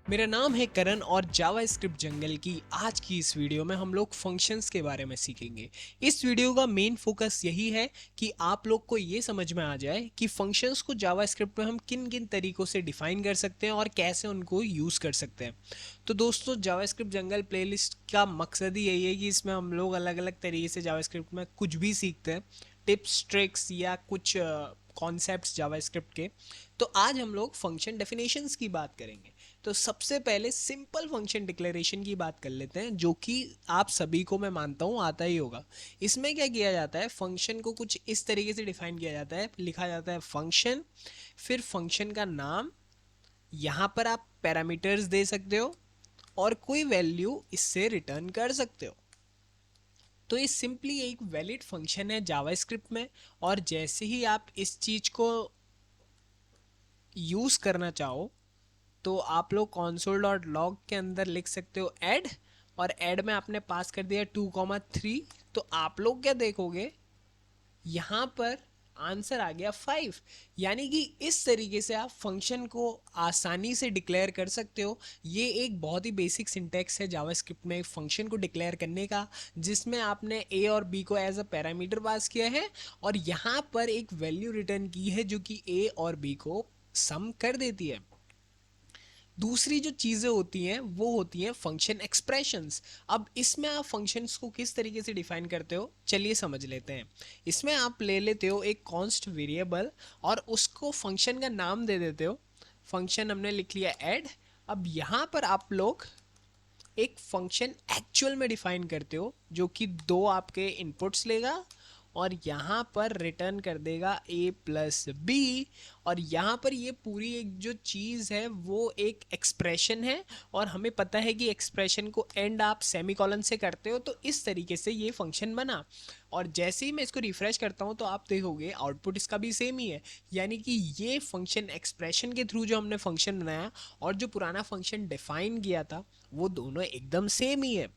मेरा नाम है करण और जावास्क्रिप्ट जंगल की आज की इस वीडियो में हम लोग फंक्शंस के बारे में सीखेंगे। इस वीडियो का मेन फोकस यही है कि आप लोग को ये समझ में आ जाए कि फंक्शंस को जावास्क्रिप्ट में हम किन किन तरीकों से डिफाइन कर सकते हैं और कैसे उनको यूज़ कर सकते हैं। तो दोस्तों, जावास्क्रिप्ट जंगल प्लेलिस्ट का मकसद ही यही है कि इसमें हम लोग अलग अलग तरीके से जावास्क्रिप्ट में कुछ भी सीखते हैं, टिप्स ट्रिक्स या कुछ कॉन्सेप्ट्स जावास्क्रिप्ट के। तो आज हम लोग फंक्शन डेफिनेशंस की बात करेंगे। तो सबसे पहले सिंपल फंक्शन डिक्लेरेशन की बात कर लेते हैं, जो कि आप सभी को मैं मानता हूँ आता ही होगा। इसमें क्या किया जाता है, फंक्शन को कुछ इस तरीके से डिफाइन किया जाता है, लिखा जाता है फंक्शन, फिर फंक्शन का नाम, यहाँ पर आप पैरामीटर्स दे सकते हो और कोई वैल्यू इससे रिटर्न कर सकते हो। तो ये सिंपली एक वैलिड फंक्शन है जावास्क्रिप्ट में। और जैसे ही आप इस चीज़ को यूज़ करना चाहो तो आप लोग console डॉट लॉग के अंदर लिख सकते हो ऐड, और ऐड में आपने पास कर दिया 2,3। तो आप लोग क्या देखोगे, यहाँ पर आंसर आ गया 5। यानी कि इस तरीके से आप फंक्शन को आसानी से डिक्लेयर कर सकते हो। ये एक बहुत ही बेसिक सिंटैक्स है जावास्क्रिप्ट में एक फंक्शन को डिक्लेयर करने का, जिसमें आपने ए और बी को एज अ पैरामीटर पास किया है और यहाँ पर एक वैल्यू रिटर्न की है जो कि ए और बी को सम कर देती है। दूसरी जो चीज़ें होती हैं वो होती हैं फंक्शन एक्सप्रेशंस। अब इसमें आप फंक्शंस को किस तरीके से डिफाइन करते हो, चलिए समझ लेते हैं। इसमें आप ले लेते हो एक कॉन्स्ट वेरिएबल और उसको फंक्शन का नाम दे देते हो। फंक्शन हमने लिख लिया ऐड। अब यहाँ पर आप लोग एक फंक्शन एक्चुअल में डिफाइन करते हो जो कि दो आपके इनपुट्स लेगा और यहाँ पर रिटर्न कर देगा a प्लस बी। और यहाँ पर ये पूरी एक जो चीज़ है वो एक एक्सप्रेशन है, और हमें पता है कि एक्सप्रेशन को एंड आप सेमीकोलन से करते हो। तो इस तरीके से ये फंक्शन बना। और जैसे ही मैं इसको रिफ्रेश करता हूँ तो आप देखोगे आउटपुट इसका भी सेम ही है। यानी कि ये फंक्शन एक्सप्रेशन के थ्रू जो हमने फंक्शन बनाया और जो पुराना फंक्शन डिफाइन किया था वो दोनों एकदम सेम ही है।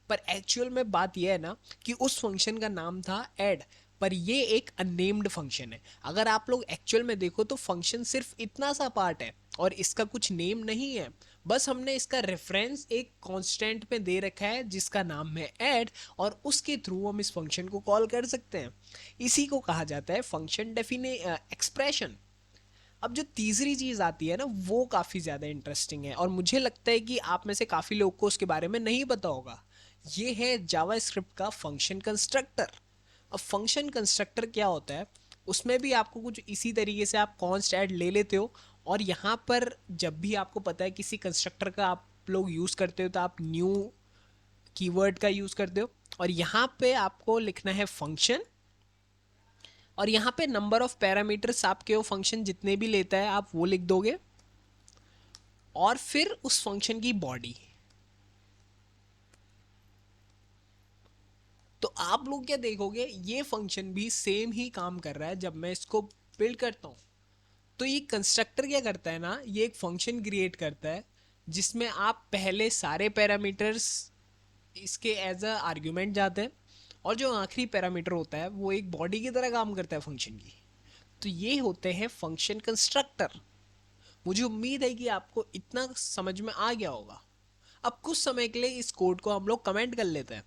पर एक्चुअल में बात यह है ना कि उस फंक्शन का नाम था ऐड, पर ये एक अननेम्ड फंक्शन है। अगर आप लोग एक्चुअल में देखो तो फंक्शन सिर्फ इतना सा पार्ट है और इसका कुछ नेम नहीं है। बस हमने इसका रेफरेंस एक कांस्टेंट में दे रखा है जिसका नाम है ऐड, और उसके थ्रू हम इस फंक्शन को कॉल कर सकते हैं। इसी को कहा जाता है फंक्शन डेफिने एक्सप्रेशन। अब जो तीसरी चीज़ आती है ना वो काफ़ी ज़्यादा इंटरेस्टिंग है और मुझे लगता है कि आप में से काफ़ी लोग को उसके बारे में नहीं पता होगा। ये है जावास्क्रिप्ट का फंक्शन कंस्ट्रक्टर। अब फंक्शन कंस्ट्रक्टर क्या होता है, उसमें भी आपको कुछ इसी तरीके से आप कॉन्स्ट ऐड ले लेते हो। और यहाँ पर जब भी आपको पता है किसी कंस्ट्रक्टर का आप लोग यूज़ करते हो तो आप न्यू कीवर्ड का यूज़ करते हो, और यहाँ पे आपको लिखना है फंक्शन, और यहाँ पे नंबर ऑफ पैरामीटर्स आपके वो फंक्शन जितने भी लेता है आप वो लिख दोगे, और फिर उस फंक्शन की बॉडी। तो आप लोग क्या देखोगे, ये फंक्शन भी सेम ही काम कर रहा है। जब मैं इसको बिल्ड करता हूँ तो ये कंस्ट्रक्टर क्या करता है ना, ये एक फंक्शन क्रिएट करता है जिसमें आप पहले सारे पैरामीटर्स इसके एज अ आर्ग्यूमेंट जाते हैं, और जो आखिरी पैरामीटर होता है वो एक बॉडी की तरह काम करता है फंक्शन की। तो ये होते हैं फंक्शन कंस्ट्रक्टर। मुझे उम्मीद है कि आपको इतना समझ में आ गया होगा। अब कुछ समय के लिए इस कोड को हम लोग कमेंट कर लेते हैं।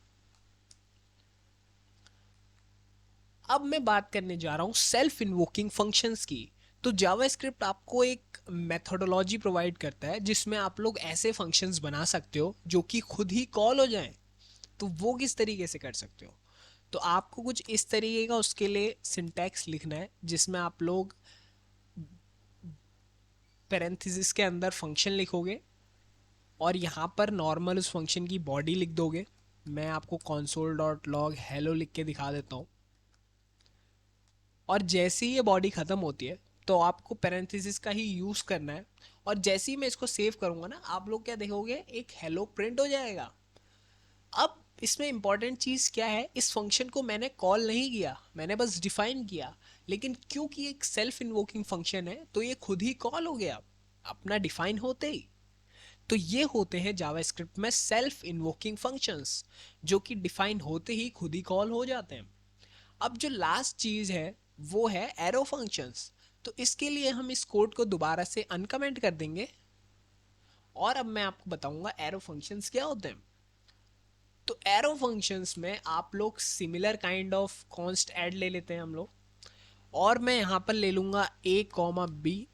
अब मैं बात करने जा रहा हूँ सेल्फ इन्वोकिंग फंक्शंस की। तो जावास्क्रिप्ट आपको एक मेथोडोलॉजी प्रोवाइड करता है जिसमें आप लोग ऐसे फंक्शंस बना सकते हो जो कि खुद ही कॉल हो जाएं। तो वो किस तरीके से कर सकते हो, तो आपको कुछ इस तरीके का उसके लिए सिंटैक्स लिखना है जिसमें आप लोग पैरेंथेसिस के अंदर फंक्शन लिखोगे और यहाँ पर नॉर्मल उस फंक्शन की बॉडी लिख दोगे। मैं आपको console डॉट लॉग हेलो लिख के दिखा देता हूँ। और जैसे ही ये बॉडी ख़त्म होती है तो आपको पैरेंथेसिस का ही यूज़ करना है। और जैसे ही मैं इसको सेव करूँगा ना, आप लोग क्या देखोगे, एक हेलो प्रिंट हो जाएगा। अब इसमें इंपॉर्टेंट चीज़ क्या है, इस फंक्शन को मैंने कॉल नहीं किया, मैंने बस डिफाइन किया। लेकिन क्योंकि एक सेल्फ इन्वोकिंग फंक्शन है तो ये खुद ही कॉल हो गया अपना डिफाइन होते ही। तो ये होते हैं जावास्क्रिप्ट में सेल्फ इन्वोकिंग फंक्शंस, जो कि डिफाइन होते ही खुद ही कॉल हो जाते हैं। अब जो लास्ट चीज़ है वो है एरो फंक्शंस। तो इसके लिए हम इस कोड को दोबारा से अनकमेंट कर देंगे और अब मैं आपको बताऊंगा एरो फंक्शंस क्या होते हैं। तो एरो फंक्शंस में आप लोग similar kind of const add ले लेते हैं हम लोग, और मैं यहाँ पर ले लूंगा a कॉमा बी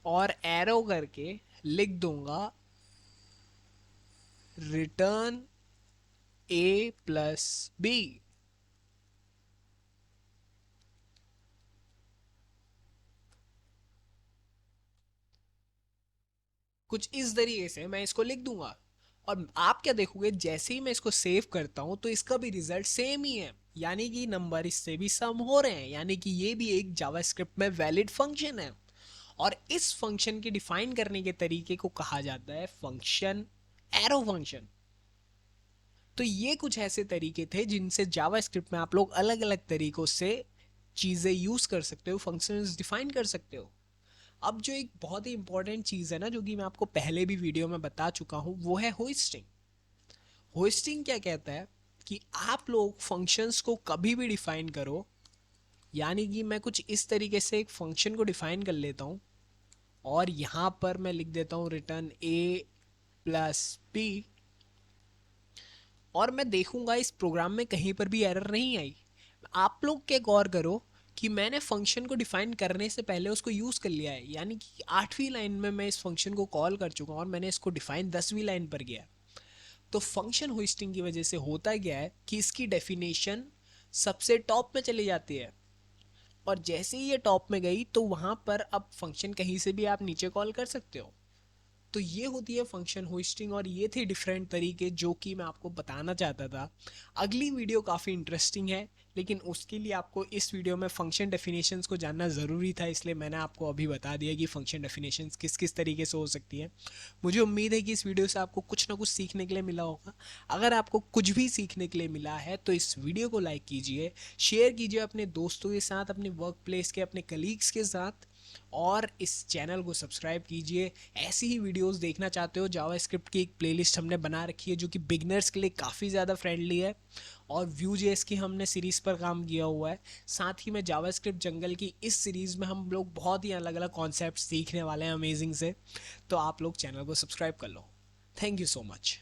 और एरो करके लिख दूंगा रिटर्न a प्लस बी। कुछ इस तरीके से मैं इसको लिख दूंगा, और आप क्या देखोगे जैसे ही मैं इसको सेव करता हूं तो इसका भी रिजल्ट सेम ही है, यानी कि नंबर इससे भी सम हो रहे हैं, यानी कि ये भी एक जावास्क्रिप्ट में वैलिड फंक्शन है। और इस फंक्शन के डिफाइन करने के तरीके को कहा जाता है फंक्शन एरो फंक्शन। तो ये कुछ ऐसे तरीके थे जिनसे जावास्क्रिप्ट में आप लोग अलग अलग तरीकों से चीज़ें यूज़ कर सकते हो, फंक्शंस डिफाइन कर सकते हो। अब जो एक बहुत ही इंपॉर्टेंट चीज़ है ना, जो कि मैं आपको पहले भी वीडियो में बता चुका हूँ, वो है होस्टिंग। होस्टिंग क्या कहता है कि आप लोग फंक्शंस को कभी भी डिफाइन करो, यानी कि मैं कुछ इस तरीके से एक फंक्शन को डिफाइन कर लेता हूँ और यहाँ पर मैं लिख देता हूँ रिटर्न a प्लस बी, और मैं देखूंगा इस प्रोग्राम में कहीं पर भी एरर नहीं आई। आप लोग क्या गौर करो कि मैंने फंक्शन को डिफाइन करने से पहले उसको यूज़ कर लिया है, यानी कि 8वीं लाइन में मैं इस फंक्शन को कॉल कर चुका हूँ और मैंने इसको डिफाइन 10वीं लाइन पर किया। तो फंक्शन होस्टिंग की वजह से होता क्या है कि इसकी डेफिनेशन सबसे टॉप में चली जाती है, और जैसे ही ये टॉप में गई तो वहाँ पर अब फंक्शन कहीं से भी आप नीचे कॉल कर सकते हो। तो ये होती है फंक्शन होस्टिंग, और ये थे डिफरेंट तरीके जो कि मैं आपको बताना चाहता था। अगली वीडियो काफ़ी इंटरेस्टिंग है, लेकिन उसके लिए आपको इस वीडियो में फंक्शन डेफिनेशंस को जानना ज़रूरी था, इसलिए मैंने आपको अभी बता दिया कि फंक्शन डेफिनेशंस किस किस तरीके से हो सकती है। मुझे उम्मीद है कि इस वीडियो से आपको कुछ ना कुछ सीखने के लिए मिला होगा। अगर आपको कुछ भी सीखने के लिए मिला है तो इस वीडियो को लाइक कीजिए, शेयर कीजिए अपने दोस्तों के साथ, अपने वर्क प्लेस के अपने कलीग्स के साथ, और इस चैनल को सब्सक्राइब कीजिए। ऐसी ही वीडियोस देखना चाहते हो, जावास्क्रिप्ट की एक प्लेलिस्ट हमने बना रखी है जो कि बिगनर्स के लिए काफ़ी ज़्यादा फ्रेंडली है, और Vue.js की हमने सीरीज़ पर काम किया हुआ है। साथ ही में जावास्क्रिप्ट जंगल की इस सीरीज़ में हम लोग बहुत ही अलग अलग कॉन्सेप्ट सीखने वाले हैं अमेजिंग से। तो आप लोग चैनल को सब्सक्राइब कर लो। Thank you so much.